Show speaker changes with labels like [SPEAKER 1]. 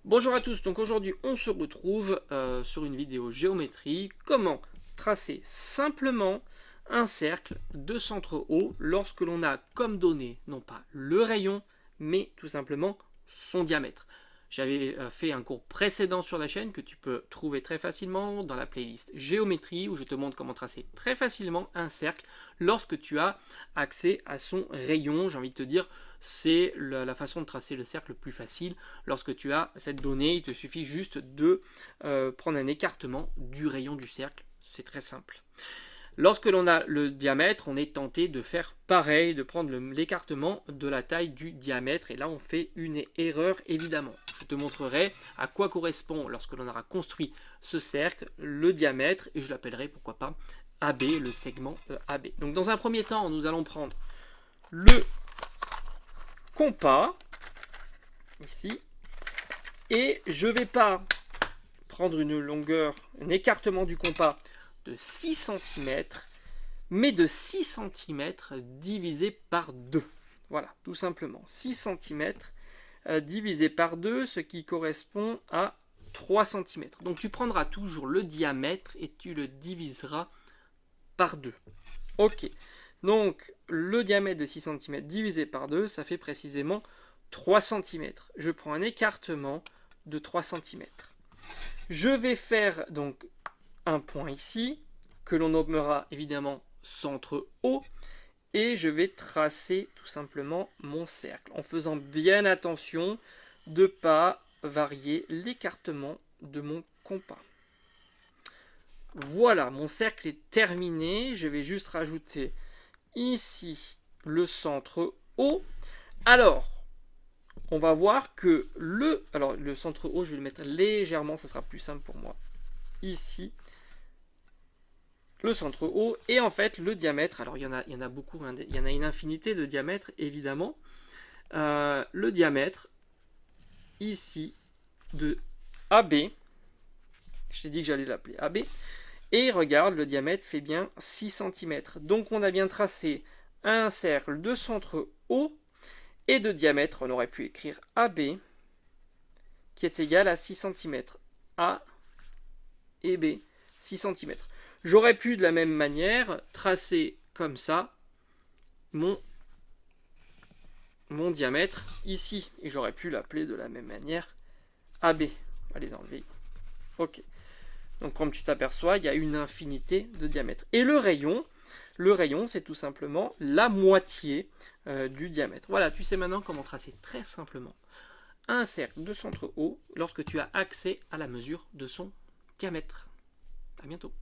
[SPEAKER 1] Bonjour à tous, donc aujourd'hui on se retrouve sur une vidéo géométrie. Comment tracer simplement un cercle de centre haut lorsque l'on a comme données non pas le rayon, mais tout simplement son diamètre. J'avais fait un cours précédent sur la chaîne que tu peux trouver très facilement dans la playlist géométrie où je te montre comment tracer très facilement un cercle lorsque tu as accès à son rayon. J'ai envie de te dire, c'est la façon de tracer le cercle le plus facile. Lorsque tu as cette donnée, il te suffit juste de prendre un écartement du rayon du cercle. C'est très simple. Lorsque l'on a le diamètre, on est tenté de faire pareil, de prendre l'écartement de la taille du diamètre. Et là, on fait une erreur, évidemment. Je te montrerai à quoi correspond, lorsque l'on aura construit ce cercle, le diamètre. Et je l'appellerai, pourquoi pas, AB, le segment AB. Donc, dans un premier temps, nous allons prendre le compas, ici. Et je ne vais pas prendre une longueur, un écartement du compas de 6 cm, mais de 6 cm divisé par 2. Voilà, tout simplement. 6 cm divisé par 2, ce qui correspond à 3 cm. Donc tu prendras toujours le diamètre et tu le diviseras par 2. Ok, donc le diamètre de 6 cm divisé par 2, ça fait précisément 3 cm. Je prends un écartement de 3 cm. Je vais faire donc un point ici, que l'on nommera évidemment centre haut, et je vais tracer tout simplement mon cercle, en faisant bien attention de ne pas varier l'écartement de mon compas. Voilà, mon cercle est terminé, je vais juste rajouter ici le centre haut. Alors, on va voir que le centre haut, je vais le mettre légèrement, ça sera plus simple pour moi. Ici, le centre haut, et en fait le diamètre, alors il y en a beaucoup, hein, il y en a une infinité de diamètres évidemment. Le diamètre ici de AB, je t'ai dit que j'allais l'appeler AB, et regarde, le diamètre fait bien 6 cm. Donc on a bien tracé un cercle de centre haut et de diamètre, on aurait pu écrire AB, qui est égal à 6 cm. A et B, 6 cm. J'aurais pu de la même manière tracer comme ça mon diamètre ici. Et j'aurais pu l'appeler de la même manière AB. On va les enlever. Ok. Donc comme tu t'aperçois, il y a une infinité de diamètres. Et le rayon, c'est tout simplement la moitié du diamètre. Voilà, tu sais maintenant comment tracer très simplement un cercle de centre haut lorsque tu as accès à la mesure de son diamètre. À bientôt.